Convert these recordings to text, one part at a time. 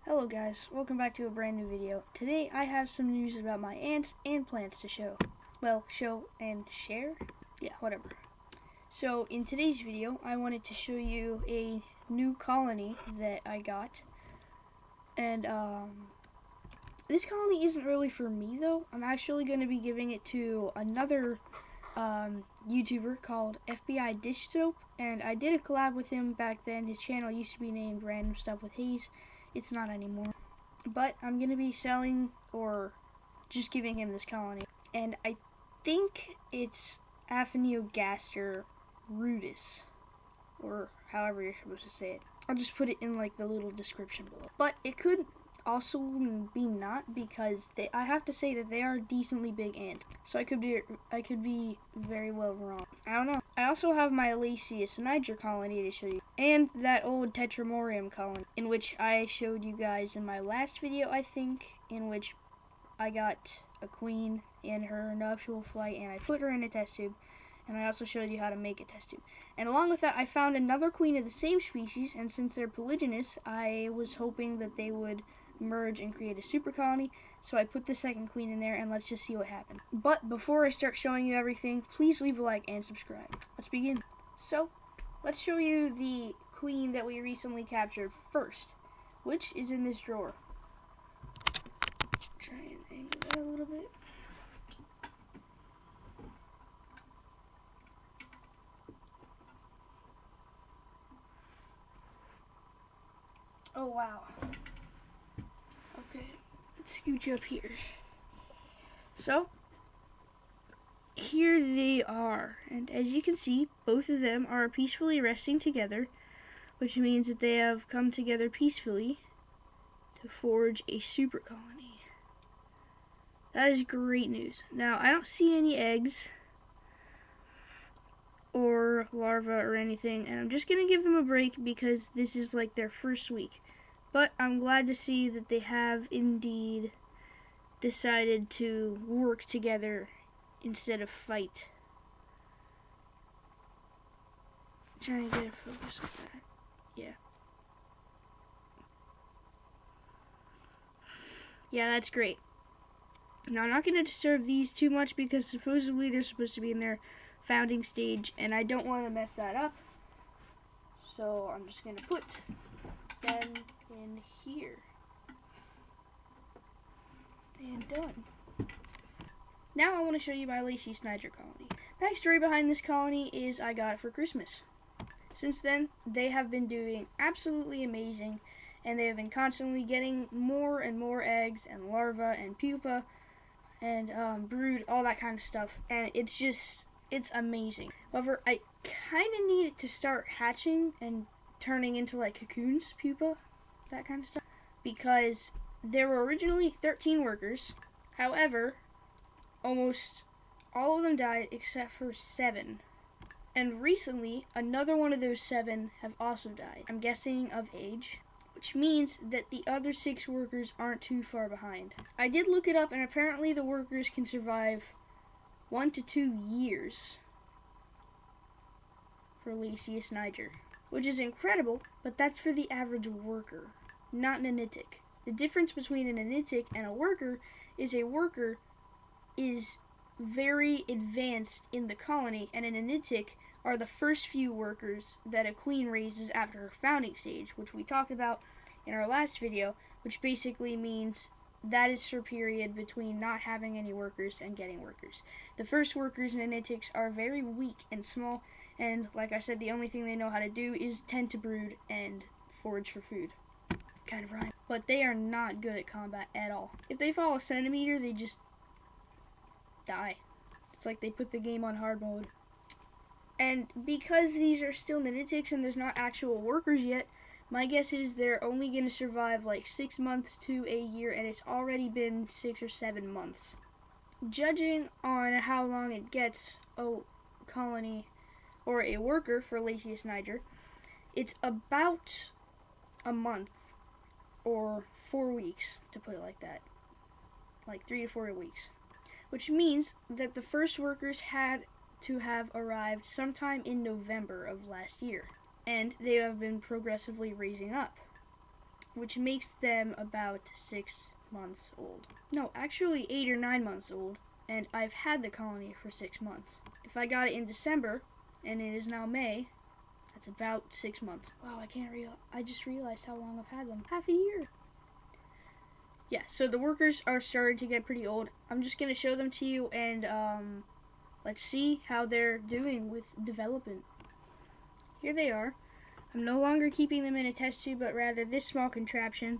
Hello guys, welcome back to a brand new video. Today I have some news about my ants and plants to show. Well, show and share? Yeah, whatever. So in today's video I wanted to show you a new colony that I got. And this colony isn't really for me though. I'm actually going to be giving it to another YouTuber called FBI Dish Soap. And I did a collab with him back then. His channel used to be named Random Stuff with Hayes. It's not anymore. But I'm going to be selling or just giving him this colony. And I think it's Aphaneogaster rudis, or however you're supposed to say it. I'll just put it in like the little description below. But it could also be not, because I have to say that they are decently big ants. So I could be very well wrong. I don't know. I also have my Lasius niger colony to show you, and that old Tetramorium colony, in which I showed you guys in my last video, I think, in which I got a queen in her nuptial flight and I put her in a test tube. And I also showed you how to make a test tube. And along with that, I found another queen of the same species, and since they're polygynous, I was hoping that they would merge and create a super colony. So I put the second queen in there, and let's just see what happens. But before I start showing you everything, please leave a like and subscribe. Let's begin. So, let's show you the queen that we recently captured first, which is in this drawer. Try and angle that a little bit. Oh wow. Okay, let's scooch up here. So, here they are. And as you can see, both of them are peacefully resting together, which means that they have come together peacefully to forge a super colony. That is great news. Now, I don't see any eggs or larvae or anything, and I'm just gonna give them a break because this is like their first week. But I'm glad to see that they have indeed decided to work together instead of fight. Trying to get a focus on that. Yeah. Yeah, that's great. Now, I'm not going to disturb these too much because supposedly they're supposed to be in their founding stage, and I don't want to mess that up. So I'm just going to put them in here. And done. Now I want to show you my Lasius niger colony. Backstory behind this colony is I got it for Christmas. Since then, they have been doing absolutely amazing, and they have been constantly getting more and more eggs and larvae and pupa and brood, all that kind of stuff, and it's amazing. However, I kind of need it to start hatching and turning into like cocoons, pupa, that kind of stuff, because there were originally 13 workers. However, almost all of them died except for 7. And recently, another one of those 7 have also died. I'm guessing of age, which means that the other 6 workers aren't too far behind. I did look it up, and apparently the workers can survive 1 to 2 years for Lasius niger, which is incredible, but that's for the average worker, not an anitic. The difference between an anitic and a worker is very advanced in the colony, and an anitic are the first few workers that a queen raises after her founding stage, which we talked about in our last video, which basically means that is her period between not having any workers and getting workers. The first workers in anitics are very weak and small, and like I said, the only thing they know how to do is tend to brood and forage for food. Kind of rhyme. But they are not good at combat at all. If they fall a centimeter, they just die. It's like they put the game on hard mode. And because these are still nanitics and there's not actual workers yet, my guess is they're only going to survive like 6 months to a year, and it's already been 6 or 7 months. Judging on how long it gets a colony or a worker for Lasius niger, it's about a month or 4 weeks, to put it like that. Like 3 to 4 weeks. Which means that the first workers had to have arrived sometime in November of last year. And they have been progressively raising up. which makes them about 6 months old. No, actually 8 or 9 months old, and I've had the colony for 6 months. If I got it in December, and it is now May, that's about 6 months. Wow, I just realized how long I've had them. Half a year. Yeah, so the workers are starting to get pretty old. I'm just going to show them to you, and let's see how they're doing with development. Here they are. I'm no longer keeping them in a test tube, but rather this small contraption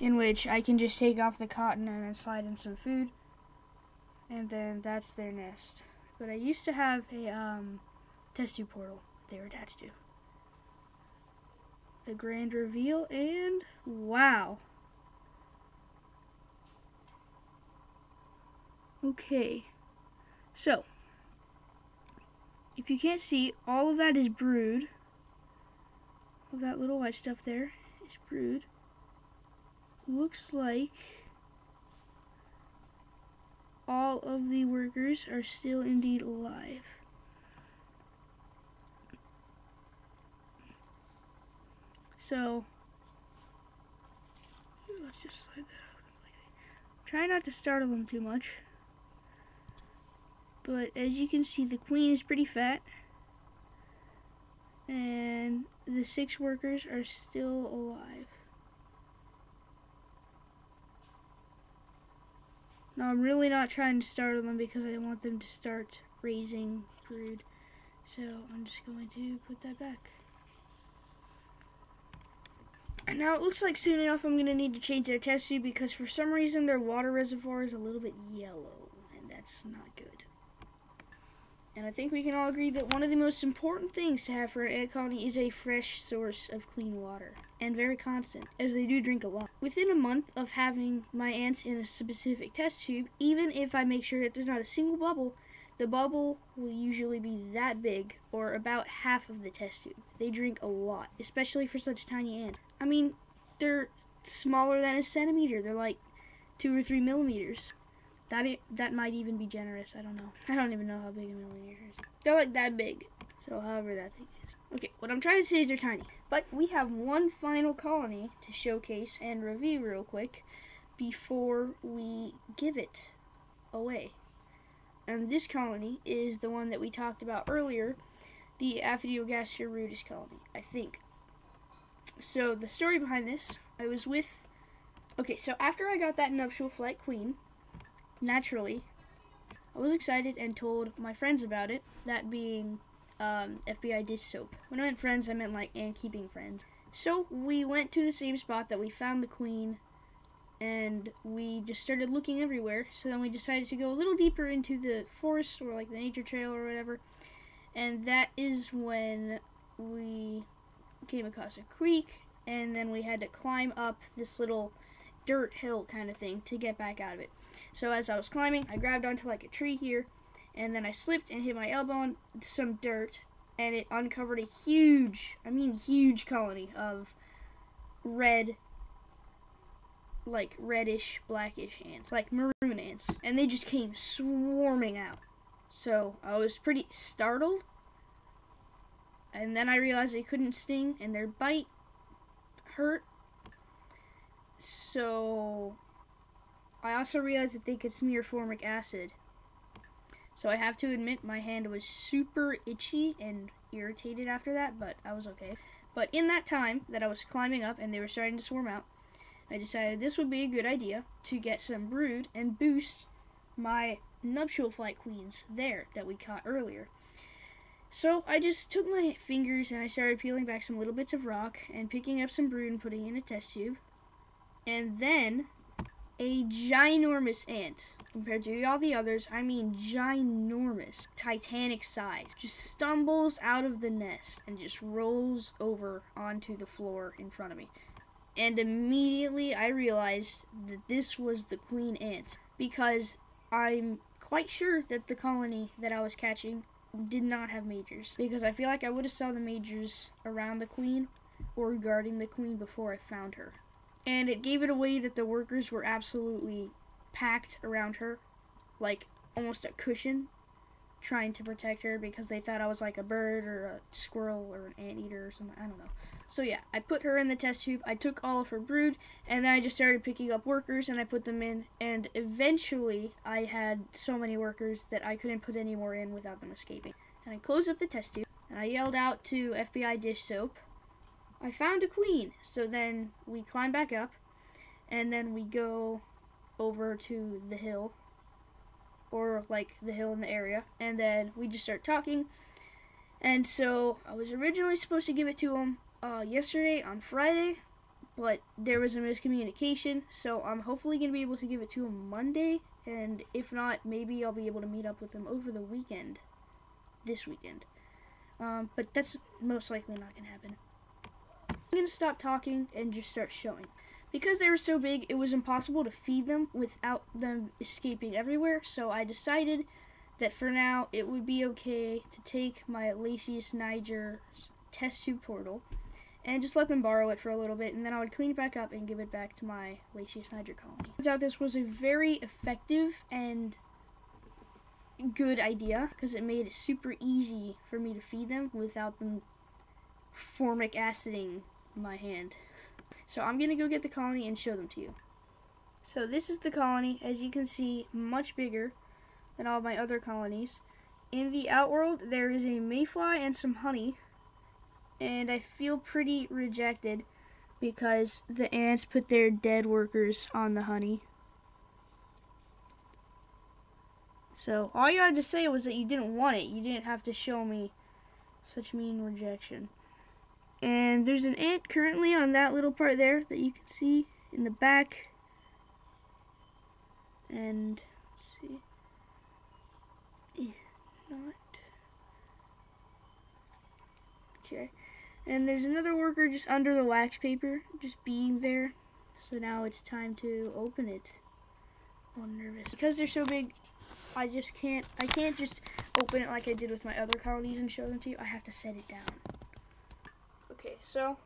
in which I can just take off the cotton and then slide in some food. And then that's their nest. But I used to have a test tube portal they were attached to. The grand reveal, and wow. Okay, so if you can't see, all of that is brood. All that little white stuff there is brood. Looks like all of the workers are still indeed alive. So let's just slide that out completely. Try not to startle them too much. But as you can see, the queen is pretty fat, and the 6 workers are still alive. Now, I'm really not trying to startle them because I want them to start raising brood. So I'm just going to put that back. And now it looks like soon enough I'm going to need to change their test tube because for some reason their water reservoir is a little bit yellow, and that's not good. And I think we can all agree that one of the most important things to have for an ant colony is a fresh source of clean water, and very constant, as they do drink a lot. Within a month of having my ants in a specific test tube, even if I make sure that there's not a single bubble, the bubble will usually be that big, or about half of the test tube. They drink a lot, especially for such tiny ants. I mean, they're smaller than a centimeter. They're like 2 or 3 millimeters. That might even be generous. I don't know. I don't even know how big a millimeter is. They're like that big. So however that big is. Okay, what I'm trying to say is they're tiny. But we have one final colony to showcase and review real quick before we give it away. And this colony is the one that we talked about earlier, the Aphidiogastria rudis colony, I think. So the story behind this, so after I got that nuptial flight queen, naturally, I was excited and told my friends about it, that being FBI dish soap. When I meant friends, I meant like ant-keeping friends. So we went to the same spot that we found the queen, and we just started looking everywhere. So then we decided to go a little deeper into the forest, or like the nature trail or whatever, and that is when we came across a creek, and then we had to climb up this little dirt hill kind of thing to get back out of it. So as I was climbing, I grabbed onto like a tree here, and then I slipped and hit my elbow on some dirt, and it uncovered a huge colony of red, like reddish, blackish ants, like maroon ants, and they just came swarming out. So I was pretty startled, and then I realized they couldn't sting, and their bite hurt. So I also realized that they could smear formic acid. So I have to admit my hand was super itchy and irritated after that, but I was okay. But in that time that I was climbing up and they were starting to swarm out, I decided this would be a good idea to get some brood and boost my nuptial flight queens there that we caught earlier. So I just took my fingers and I started peeling back some little bits of rock and picking up some brood and putting it in a test tube. And then a ginormous ant, compared to all the others, I mean ginormous, titanic size, just stumbles out of the nest and just rolls over onto the floor in front of me. And immediately I realized that this was the queen ant, because I'm quite sure that the colony that I was catching did not have majors, because I feel like I would have saw the majors around the queen or guarding the queen before I found her. And it gave it away that the workers were absolutely packed around her, like almost a cushion trying to protect her because they thought I was like a bird or a squirrel or an anteater or something. I don't know. So yeah, I put her in the test tube. I took all of her brood, and then I just started picking up workers, and I put them in. And eventually, I had so many workers that I couldn't put any more in without them escaping. And I closed up the test tube, and I yelled out to FBI dish soap, "I found a queen." So then we climb back up, and then we go over to the hill, or like the hill in the area, and then we just start talking. And so I was originally supposed to give it to him yesterday on Friday, but there was a miscommunication, so I'm hopefully going to be able to give it to him Monday, and if not, maybe I'll be able to meet up with him over the weekend, this weekend. But that's most likely not going to happen. I'm going to stop talking and just start showing. Because they were so big, it was impossible to feed them without them escaping everywhere, so I decided that for now it would be okay to take my Lasius niger's test tube portal and just let them borrow it for a little bit, and then I would clean it back up and give it back to my Lasius niger colony. Turns out this was a very effective and good idea because it made it super easy for me to feed them without them formic aciding my hand. So I'm going to go get the colony and show them to you. So this is the colony. As you can see, much bigger than all my other colonies. In the outworld, there is a mayfly and some honey. And I feel pretty rejected because the ants put their dead workers on the honey. So all you had to say was that you didn't want it. You didn't have to show me such mean rejection. And there's an ant currently on that little part there that you can see in the back. And let's see. Not. Okay. And there's another worker just under the wax paper, just being there. So now it's time to open it. Oh, I'm nervous. Because they're so big, I can't just open it like I did with my other colonies and show them to you. I have to set it down. Okay, so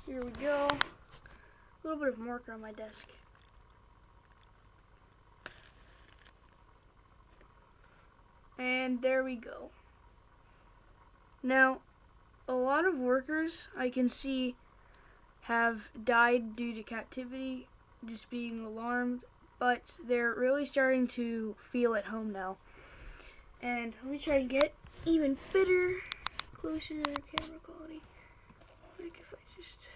here we go. A little bit of marker on my desk. And there we go. Now, a lot of workers I can see have died due to captivity, just being alarmed, but they're really starting to feel at home now. And let me try to get even better, closer to the camera quality. Like if I just...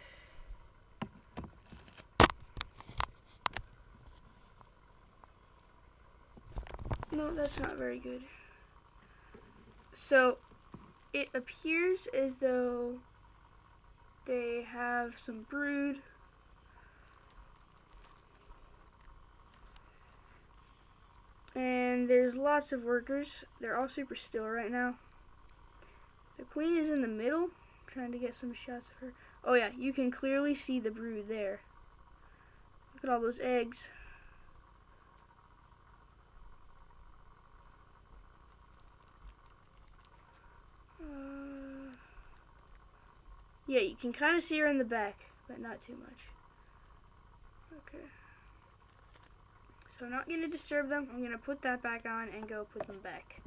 No, that's not very good. So, it appears as though they have some brood. And there's lots of workers. They're all super still right now. The queen is in the middle. I'm trying to get some shots of her. Oh yeah, you can clearly see the brood there. Look at all those eggs. Yeah, you can kind of see her in the back, but not too much. Okay. So I'm not going to disturb them. I'm going to put that back on and go put them back.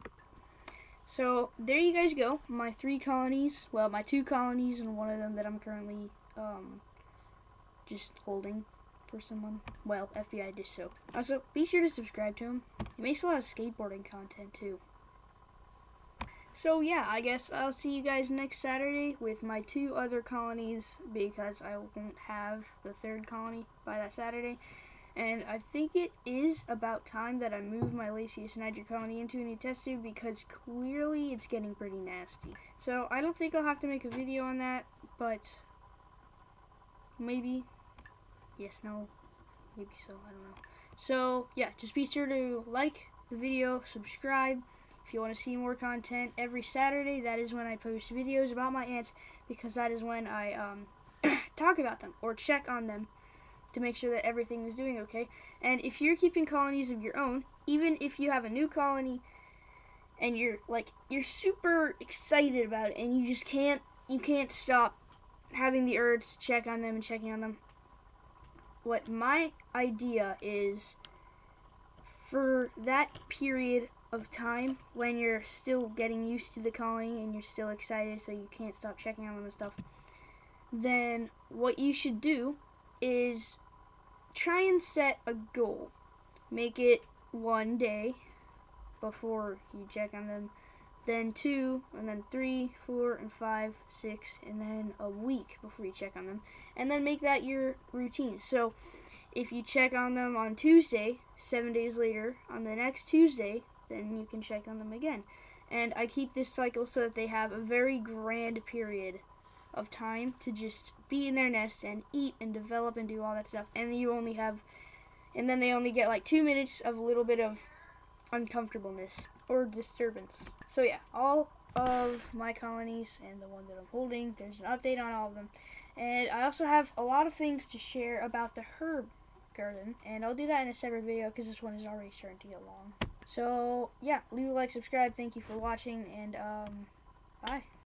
So there you guys go. My 3 colonies. Well, my 2 colonies and one of them that I'm currently just holding for someone. Well, FBI dish soap. Also, be sure to subscribe to him. He makes a lot of skateboarding content too. So yeah, I guess I'll see you guys next Saturday with my 2 other colonies because I won't have the 3rd colony by that Saturday. And I think it is about time that I move my Lasius niger colony into a new test tube because clearly it's getting pretty nasty. So I don't think I'll have to make a video on that, but maybe. Yes, no, maybe so, I don't know. So yeah, just be sure to like the video, subscribe. If you want to see more content every Saturday, that is when I post videos about my ants because that is when I talk about them or check on them to make sure that everything is doing okay. And if you're keeping colonies of your own, even if you have a new colony and you're super excited about it and you can't stop having the urge to check on them and checking on them. What my idea is, for that period of time when you're still getting used to the colony and you're still excited so you can't stop checking on them and stuff, then what you should do is try and set a goal. Make it 1 day before you check on them, then 2, and then 3, 4, and 5, 6, and then a week before you check on them, and then make that your routine. So if you check on them on Tuesday, 7 days later, on the next Tuesday, then you can check on them again. And I keep this cycle so that they have a very grand period of time to just be in their nest and eat and develop and do all that stuff. And then they only get like 2 minutes of a little bit of uncomfortableness or disturbance. So yeah, all of my colonies and the one that I'm holding, there's an update on all of them. And I also have a lot of things to share about the herb garden, and I'll do that in a separate video because this one is already starting to get long. So yeah, leave a like, subscribe, thank you for watching, and bye.